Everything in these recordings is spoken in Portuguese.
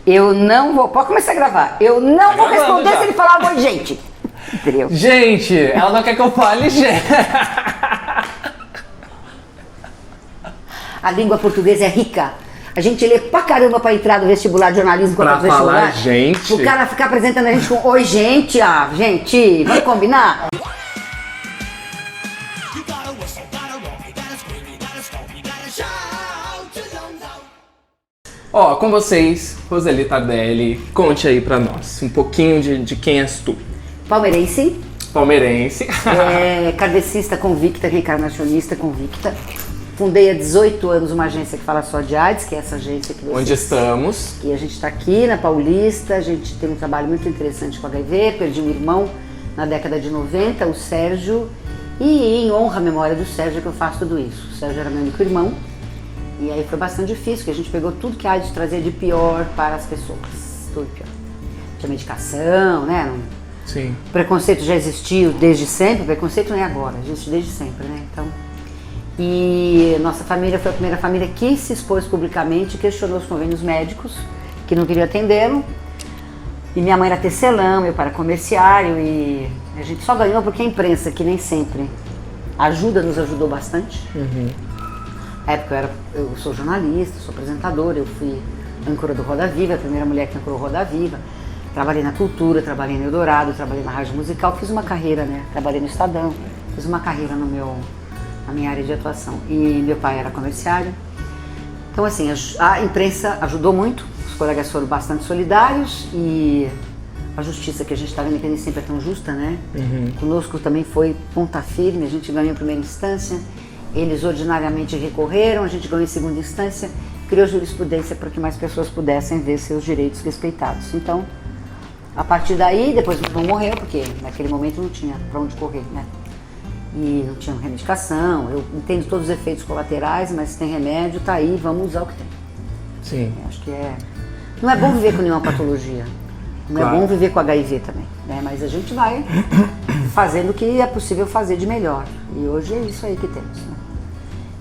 Eu não vou... Pode começar a gravar. Eu não vou responder se ele falar oi, gente. Entendeu? Gente, ela não quer que eu fale, gente. A língua portuguesa é rica. A gente lê pra caramba pra entrar no vestibular de jornalismo. Pra falar, gente. O cara ficar apresentando a gente com oi, gente. Ah, gente, vamos combinar? Ó, com vocês, Roseli Tardelli, conte aí pra nós um pouquinho de quem és tu. Palmeirense. Palmeirense. Kardecista convicta, reencarnacionista convicta. Fundei há 18 anos uma agência que fala só de AIDS, que é essa agência que vocês... Onde estamos. E a gente está aqui na Paulista, a gente tem um trabalho muito interessante com HIV, perdi um irmão na década de 90, o Sérgio, e em honra à memória do Sérgio que eu faço tudo isso. O Sérgio era meu único irmão, e aí foi bastante difícil, porque a gente pegou tudo que a AIDS trazia de pior para as pessoas, tudo pior. Tinha medicação, né? Sim. O preconceito já existiu desde sempre, o preconceito não é agora, existe desde sempre, né? Então... E nossa família foi a primeira família que se expôs publicamente, questionou os convênios médicos, que não queriam atendê-lo. E minha mãe era tecelã, meu pai era comerciário, e a gente só ganhou porque a imprensa, que nem sempre ajuda, nos ajudou bastante. Uhum. Na época eu sou jornalista, sou apresentadora, eu fui âncora do Roda Viva, a primeira mulher que ancorou Roda Viva. Trabalhei na cultura, trabalhei no Eldorado, trabalhei na rádio musical, fiz uma carreira, né? Trabalhei no Estadão, fiz uma carreira na minha área de atuação. E meu pai era comerciário. Então, assim, a imprensa ajudou muito, os colegas foram bastante solidários e a justiça que a gente está vendo que nem sempre é tão justa, né? Uhum. Conosco também foi ponta firme, a gente ganhou em primeira instância, eles ordinariamente recorreram, a gente ganhou em segunda instância, criou jurisprudência para que mais pessoas pudessem ver seus direitos respeitados. Então, a partir daí, depois meu irmão morreu, porque naquele momento não tinha para onde correr, né? E não tinha remedicação, eu entendo todos os efeitos colaterais, mas se tem remédio, tá aí, vamos usar o que tem. Sim. Acho que não é bom viver com nenhuma patologia, não Claro. É bom viver com HIV também, né? Mas a gente vai fazendo o que é possível fazer de melhor, e hoje é isso aí que temos, né?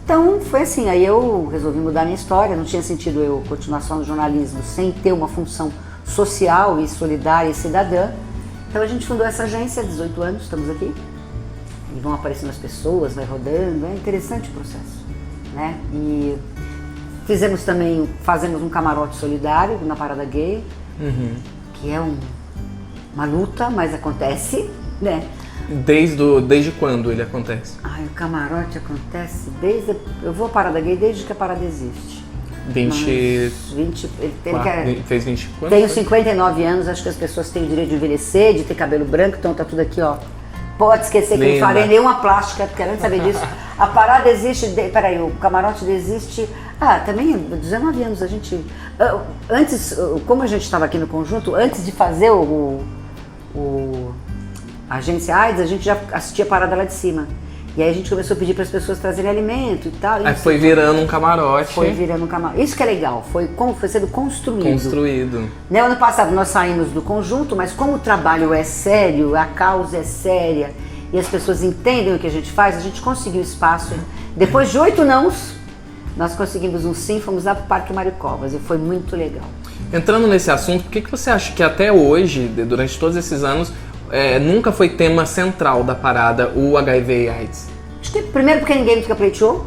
Então foi assim, aí eu resolvi mudar minha história, não tinha sentido eu continuar só no jornalismo sem ter uma função social e solidária e cidadã. Então a gente fundou essa agência há 18 anos, estamos aqui. E vão aparecendo as pessoas, vai rodando, é interessante o processo, né? E fazemos um camarote solidário na Parada Gay, Uhum. que é uma luta, mas acontece, né? Desde quando ele acontece? O camarote acontece eu vou à Parada Gay desde que a parada existe. 20... Ele Fez 20 quantos? Tenho 59 anos, acho que as pessoas têm o direito de envelhecer, de ter cabelo branco, então tá tudo aqui, ó. Pode esquecer que eu não farei nenhuma plástica, querendo saber disso. A parada existe, peraí, o camarote existe, também 19 anos a gente, antes, como a gente estava aqui no conjunto, antes de fazer a agência AIDS, a gente já assistia a parada lá de cima. E aí a gente começou a pedir para as pessoas trazerem alimento e tal. Aí foi virando um camarote. Foi virando um camarote. Isso que é legal, foi sendo construído. Né? Ano passado nós saímos do conjunto, mas como o trabalho é sério, a causa é séria e as pessoas entendem o que a gente faz, a gente conseguiu espaço. Depois de 8 nãos, nós conseguimos um sim, fomos lá para o Parque Mário Covas e foi muito legal. Entrando nesse assunto, por que você acha que até hoje, durante todos esses anos, nunca foi tema central da parada o HIV e AIDS? Acho que primeiro porque ninguém nunca pleiteou.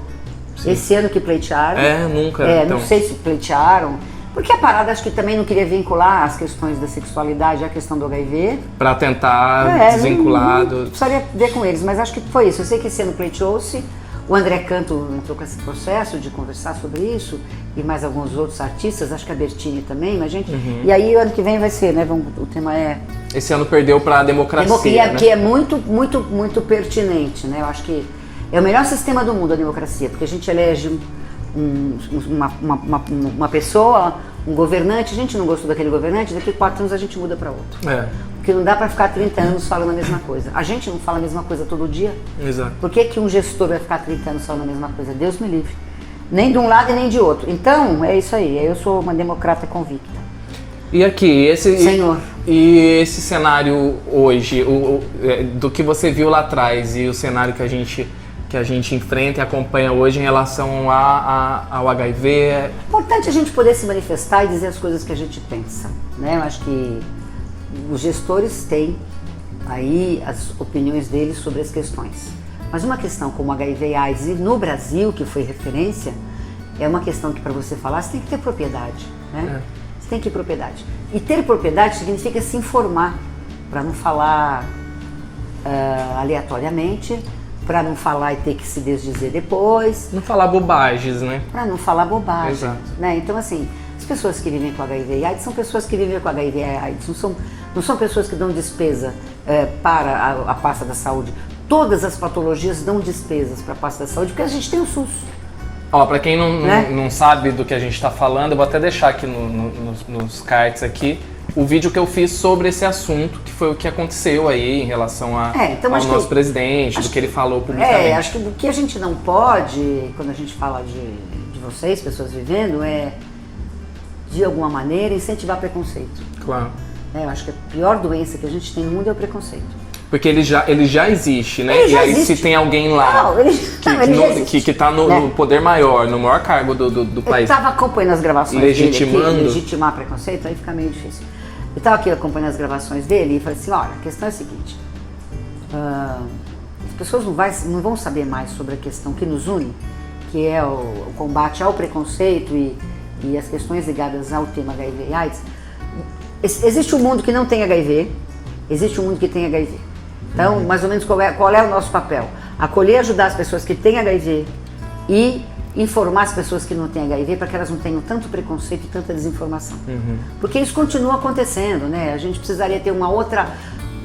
Sim. Esse ano que pleitearam. Nunca. Então. Não sei se pleitearam. Porque a parada acho que também não queria vincular as questões da sexualidade à questão do HIV. Pra tentar desvincular. Não precisaria ver com eles, mas acho que foi isso. Eu sei que esse ano pleiteou-se. O André Canto entrou com esse processo de conversar sobre isso, e mais alguns outros artistas, acho que a Bertini também, mas gente. Uhum. E aí o ano que vem vai ser, né? O tema é. Esse ano perdeu pra democracia. Né? Que é muito, muito, muito pertinente, né? Eu acho que é o melhor sistema do mundo a democracia, porque a gente elege uma pessoa, um governante, a gente não gostou daquele governante, daqui a 4 anos a gente muda para outro. Porque não dá para ficar 30 anos falando a mesma coisa. A gente não fala a mesma coisa todo dia. Exato. Por que um gestor vai ficar 30 anos falando a mesma coisa? Deus me livre. Nem de um lado e nem de outro. Então, é isso aí. Eu sou uma democrata convicta. E aqui, Senhor. E esse cenário hoje, do que você viu lá atrás e o cenário que a gente que a gente enfrenta e acompanha hoje em relação ao HIV? É importante a gente poder se manifestar e dizer as coisas que a gente pensa, né? Eu acho que os gestores têm aí as opiniões deles sobre as questões. Mas uma questão como HIV e AIDS, e no Brasil, que foi referência, é uma questão que para você falar, você tem que ter propriedade, né? Você tem que ter propriedade. E ter propriedade significa se informar, para não falar aleatoriamente, para não falar e ter que se desdizer depois. Não falar bobagens, né? Para não falar bobagem. Exato. Né? Então, assim, as pessoas que vivem com HIV e AIDS são pessoas que vivem com HIV e AIDS, não são pessoas que dão despesa para a pasta da saúde. Todas as patologias dão despesas para a pasta da saúde, porque a gente tem o SUS. Ó, pra quem não sabe do que a gente tá falando, eu vou até deixar aqui nos cards aqui o vídeo que eu fiz sobre esse assunto, que foi o que aconteceu aí em relação então, ao nosso presidente, do que ele falou publicamente. Acho que o que a gente não pode, quando a gente fala de vocês, pessoas vivendo, é, de alguma maneira, incentivar preconceito. Claro. Eu acho que a pior doença que a gente tem no mundo é o preconceito. Porque ele já existe, né? Ele já aí existe. Se tem alguém lá que tá no poder maior, no maior cargo do país. Eu estava acompanhando as gravações legitimando. dele aqui, legitimar preconceito, aí fica meio difícil. Eu estava aqui acompanhando as gravações dele e falei assim, olha, a questão é a seguinte, as pessoas não vão saber mais sobre a questão que nos une, que é o combate ao preconceito e as questões ligadas ao tema HIV e AIDS. Existe um mundo que não tem HIV, existe um mundo que tem HIV. Então, mais ou menos, qual é o nosso papel? Acolher e ajudar as pessoas que têm HIV e informar as pessoas que não têm HIV para que elas não tenham tanto preconceito e tanta desinformação. Porque isso continua acontecendo, né? A gente precisaria ter uma outra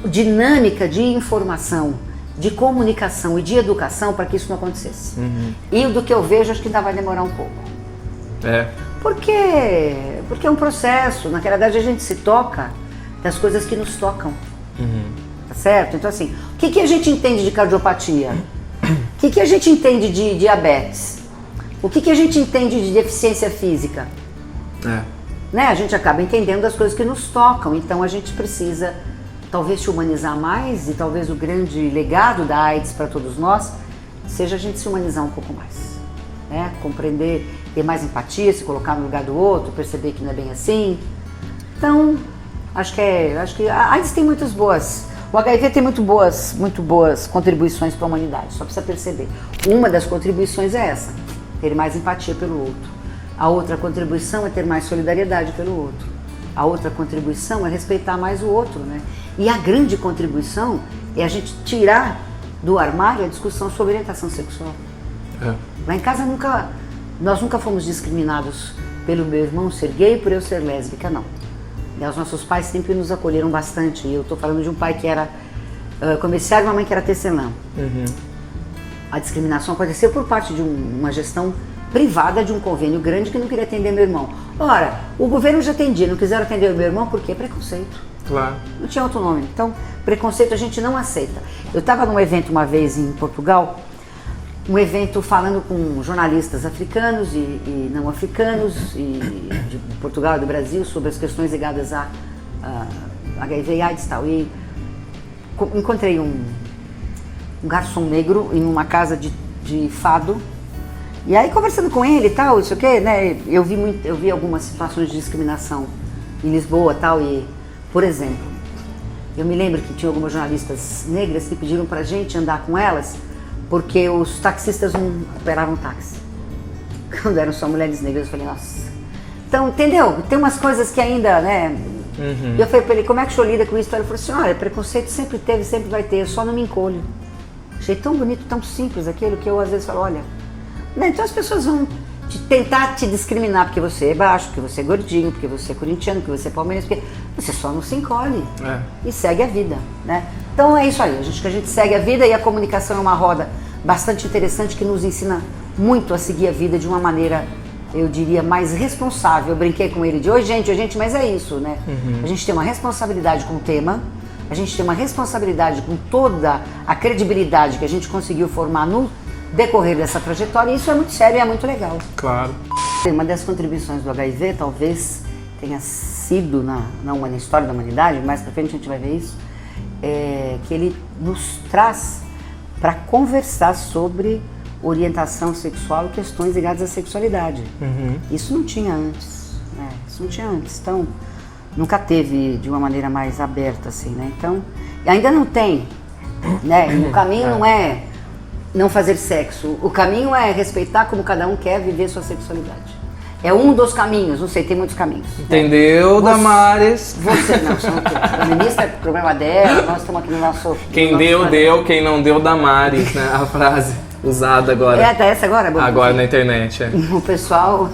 dinâmica de informação, de comunicação e de educação para que isso não acontecesse. E do que eu vejo, acho que ainda vai demorar um pouco. Porque é um processo. Na realidade, a gente se toca das coisas que nos tocam. Tá certo? Então, assim, o que a gente entende de cardiopatia? O que a gente entende de diabetes? O que a gente entende de deficiência física? Né? A gente acaba entendendo as coisas que nos tocam, então a gente precisa talvez se humanizar mais e talvez o grande legado da AIDS para todos nós seja a gente se humanizar um pouco mais. Né? Compreender, ter mais empatia, se colocar no lugar do outro, perceber que não é bem assim. Então, acho que a AIDS tem muitas boas. O HIV tem muito boas contribuições para a humanidade, só precisa perceber. Uma das contribuições é essa, ter mais empatia pelo outro. A outra contribuição é ter mais solidariedade pelo outro. A outra contribuição é respeitar mais o outro, né? E a grande contribuição é a gente tirar do armário a discussão sobre orientação sexual. Lá em casa nós nunca fomos discriminados pelo meu irmão ser gay e por eu ser lésbica, não. Os nossos pais sempre nos acolheram bastante. E eu estou falando de um pai que era comerciário e uma mãe que era tecelã. A discriminação aconteceu por parte de uma gestão privada de um convênio grande que não queria atender meu irmão. Ora, o governo já atendia, não quiseram atender o meu irmão porque é preconceito. Claro. Não tinha outro nome. Então, preconceito a gente não aceita. Eu estava num evento uma vez em Portugal, um evento falando com jornalistas africanos e não africanos, e de Portugal e do Brasil, sobre as questões ligadas a HIV e AIDS e tal. E encontrei um garçom negro em uma casa de fado, e aí conversando com ele e tal, isso o quê, né? Eu vi algumas situações de discriminação em Lisboa e tal, e, por exemplo, eu me lembro que tinha algumas jornalistas negras que pediram pra gente andar com elas porque os taxistas não operavam táxi. Quando eram só mulheres negras, eu falei, nossa. Então, entendeu? Tem umas coisas que ainda, né? E eu falei pra ele, como é que o senhor lida com isso? Ele falou assim, olha, preconceito sempre teve, sempre vai ter, eu só não me encolho. Achei tão bonito, tão simples aquilo, que eu às vezes falo, olha... Né? Então as pessoas vão tentar te discriminar porque você é baixo, porque você é gordinho, porque você é corintiano, porque você é palmeirense, porque você só não se encolhe e segue a vida, né? Então é isso aí, que a gente segue a vida, e a comunicação é uma roda bastante interessante que nos ensina muito a seguir a vida de uma maneira, eu diria, mais responsável. Eu brinquei com ele de hoje, gente, mas é isso, né? A gente tem uma responsabilidade com o tema, a gente tem uma responsabilidade com toda a credibilidade que a gente conseguiu formar no decorrer dessa trajetória, e isso é muito sério e é muito legal. Claro. Uma das contribuições do HIV talvez tenha sido na história da humanidade, mais pra frente a gente vai ver isso, que ele nos traz para conversar sobre orientação sexual e questões ligadas à sexualidade. Isso não tinha antes, né? Isso não tinha antes, então nunca teve de uma maneira mais aberta assim, né? Então, ainda não tem, né? O caminho não é não fazer sexo, o caminho é respeitar como cada um quer viver sua sexualidade. É um dos caminhos, não sei, tem muitos caminhos. Entendeu, né? Damares? Você não, são a ministra é problema dela, nós estamos aqui no nosso... Quem no deu, nosso deu, quem não deu, Damares, né? A frase usada agora. Tá essa agora? Agora na internet, é. O pessoal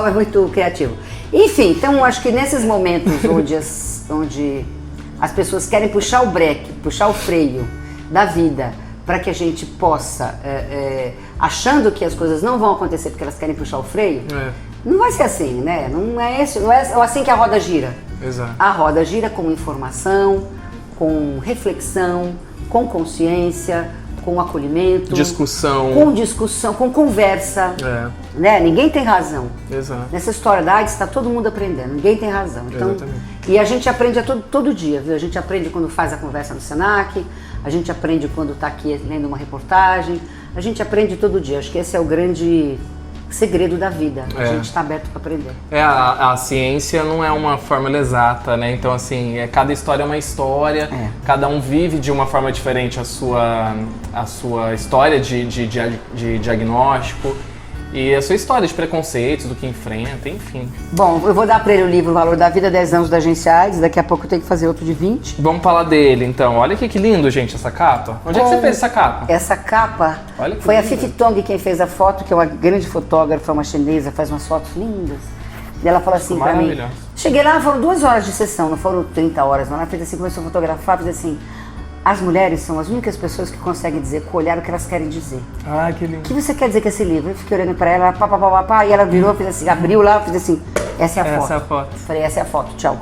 é muito criativo. Enfim, então acho que nesses momentos onde as pessoas querem puxar o breque, puxar o freio da vida, para que a gente possa, achando que as coisas não vão acontecer porque elas querem puxar o freio, não vai ser assim, né? Não é assim que a roda gira. Exato. A roda gira com informação, com reflexão, com consciência, com acolhimento, discussão, com conversa, né? Ninguém tem razão. Exato. Nessa história da AIDS está todo mundo aprendendo, ninguém tem razão. Então, e a gente aprende todo dia, viu? A gente aprende quando faz a conversa no Senac, a gente aprende quando está aqui lendo uma reportagem, a gente aprende todo dia. Acho que esse é o grande segredo da vida, a gente está aberto para aprender. A ciência não é uma fórmula exata, né? Então, assim, cada história é uma história, cada um vive de uma forma diferente a sua história de diagnóstico e a sua história de preconceitos, do que enfrenta, enfim. Bom, eu vou dar para ele o livro O Valor da Vida, 10 anos da Agência AIDS, daqui a pouco eu tenho que fazer outro de 20. Vamos falar dele, então. Olha que lindo, gente, essa capa. Onde é que você fez essa capa? Essa capa foi a Fifi Tong quem fez a foto, que é uma grande fotógrafa, uma chinesa, faz umas fotos lindas. E ela falou assim pra mim, cheguei lá, foram 2 horas de sessão, não foram 30 horas, não. Ela fez assim, começou a fotografar, fez assim, as mulheres são as únicas pessoas que conseguem dizer com o olhar o que elas querem dizer. Ah, que lindo. O que você quer dizer com esse livro? Eu fiquei olhando pra ela, e ela virou, fez assim, abriu lá, fez assim, essa é a foto. Essa é a foto. Falei, essa é a foto, tchau.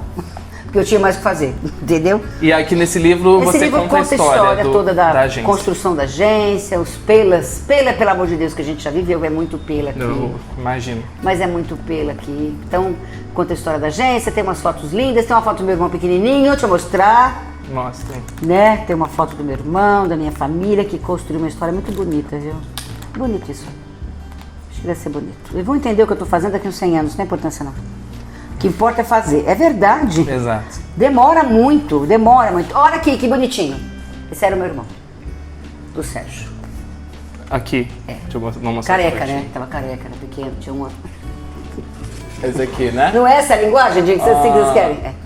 Porque eu tinha mais o que fazer, entendeu? E aqui nesse livro você conta a história toda da agência. Construção da agência, os pelas. Pela, pelo amor de Deus, que a gente já viveu, é muito pela aqui. Eu imagino. Mas é muito pela aqui. Então, conta a história da agência, tem umas fotos lindas, tem uma foto do meu irmão pequenininho, deixa eu mostrar. Mostra. Né? Tem uma foto do meu irmão, da minha família, que construiu uma história muito bonita, viu? Bonito isso. Acho que deve ser bonito. Eles vão entender o que eu estou fazendo daqui uns 100 anos, não tem importância não. O que importa é fazer. É verdade. Exato. Demora muito. Olha aqui, que bonitinho. Esse era o meu irmão, do Sérgio. Aqui? Deixa eu mostrar. Careca, né? Tava careca, era pequeno, tinha uma... Esse aqui, né? Não é essa a linguagem de que vocês querem?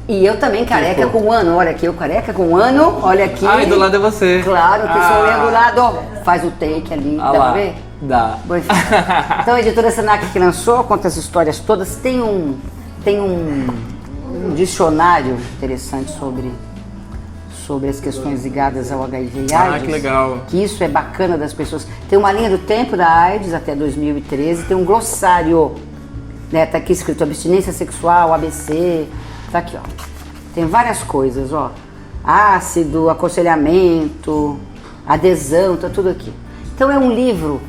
E eu também careca com 1 ano. Olha aqui, eu careca com 1 ano, olha aqui. Ah, e do lado é você. Claro que sou eu do lado. Faz o take ali, dá pra ver? Dá. Bom, enfim. Então a editora Senac que lançou, conta as histórias todas. Tem um dicionário interessante sobre as questões ligadas ao HIV e AIDS. Ah, que legal. Que isso é bacana das pessoas. Tem uma linha do tempo da AIDS até 2013, tem um glossário, né? Tá aqui escrito abstinência sexual, ABC, tá aqui, ó. Tem várias coisas, ó. Ácido, aconselhamento, adesão, tá tudo aqui. Então é um livro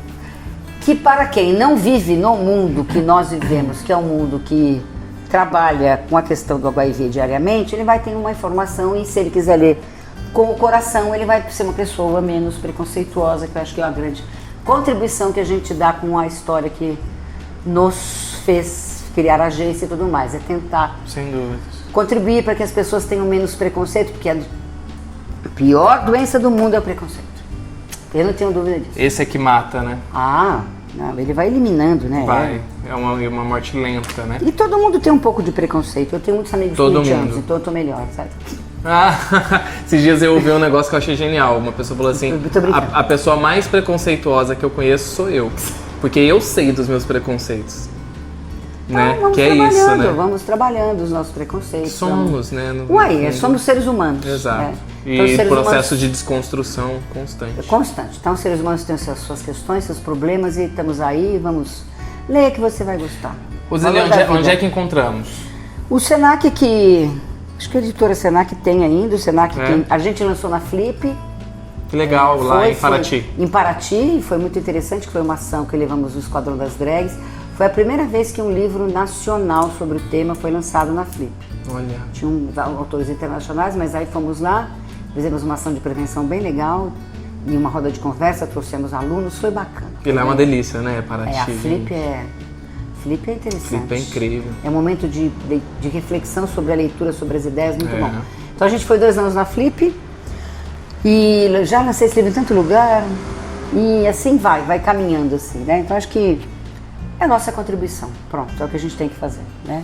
que, para quem não vive no mundo que nós vivemos, que é um mundo que trabalha com a questão do HIV diariamente, ele vai ter uma informação e, se ele quiser ler com o coração, ele vai ser uma pessoa menos preconceituosa, que eu acho que é uma grande contribuição que a gente dá com a história que nos fez criar a agência e tudo mais. É tentar, sem dúvidas, contribuir para que as pessoas tenham menos preconceito, porque a pior doença do mundo é o preconceito. Eu não tenho dúvida disso. Esse é que mata, né? Ah, não, ele vai eliminando, né? Vai. É uma morte lenta, né? E todo mundo tem um pouco de preconceito. Eu tenho muitos amigos corintianos, então eu tô melhor, sabe? Ah, esses dias eu ouvi um negócio que eu achei genial. Uma pessoa falou assim, a pessoa mais preconceituosa que eu conheço sou eu. Porque eu sei dos meus preconceitos. Né? Então, que é isso, né? Vamos trabalhando os nossos preconceitos. Somos, né? Somos seres humanos. Exato. Né? Então, e processo de desconstrução constante. Constante. Então, os seres humanos têm as suas questões, seus problemas e estamos aí, vamos ler que você vai gostar. Roseli, onde é que encontramos? O Senac acho que a editora Senac tem ainda, o Senac tem, a gente lançou na Flip. Que legal, lá em Paraty. Em Paraty, foi muito interessante, que foi uma ação que levamos no Esquadrão das Drags. Foi a primeira vez que um livro nacional sobre o tema foi lançado na Flip. Olha. Tinha autores internacionais, mas aí fomos lá, fizemos uma ação de prevenção bem legal em uma roda de conversa, trouxemos alunos, foi bacana. E lá é uma delícia, né, Paraty? A Flip é interessante. Flip é incrível. É um momento de reflexão sobre a leitura, sobre as ideias, muito bom. Então a gente foi 2 anos na Flip e já lancei esse livro em tanto lugar e assim vai caminhando assim, né? Então acho que é a nossa contribuição, pronto, é o que a gente tem que fazer, né?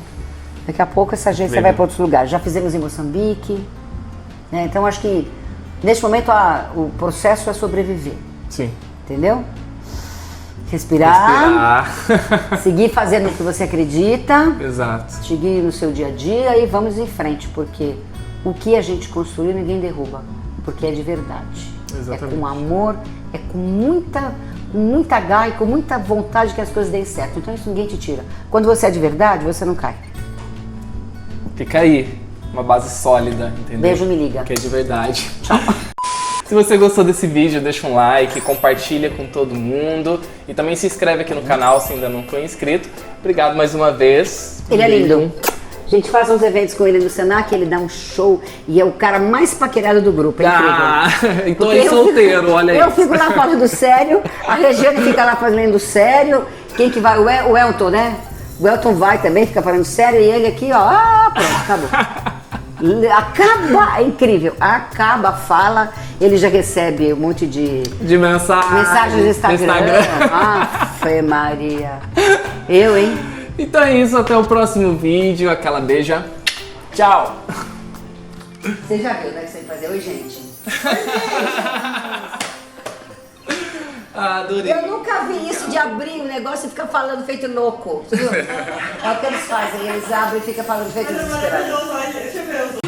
Daqui a pouco essa agência vai para outros lugares, já fizemos em Moçambique, né? Então acho que neste momento o processo é sobreviver. Sim. Entendeu? Respirar. Seguir fazendo o que você acredita. Exato. Seguir no seu dia a dia e vamos em frente, porque o que a gente construiu ninguém derruba, porque é de verdade. Exatamente. É com amor, é com muita garra e com muita vontade que as coisas deem certo. Então isso ninguém te tira. Quando você é de verdade, você não cai. Fica aí, uma base sólida, entendeu? Beijo, me liga. Que é de verdade. Tchau. Se você gostou desse vídeo, deixa um like, compartilha com todo mundo e também se inscreve aqui no canal se ainda não for inscrito. Obrigado mais uma vez. Ele é lindo. A gente faz uns eventos com ele no Senac, ele dá um show e é o cara mais paquerado do grupo, é incrível. Então é solteiro, olha aí. Eu fico lá falando sério, a Regiane fica lá fazendo sério, quem que vai? O Elton, né? O Elton vai também, fica falando sério e ele aqui, ó, pronto, acabou. Acaba, é incrível, acaba, fala, ele já recebe um monte de mensagens no Instagram. Afe Maria. Eu, hein? Então é isso, até o próximo vídeo, aquela beija. Tchau! Você já viu, né, que você fazer? Oi, gente. Adorei. Eu nunca vi isso de abrir o negócio e ficar falando feito louco, viu? É o que eles fazem, eles abrem e ficam falando feito desesperado.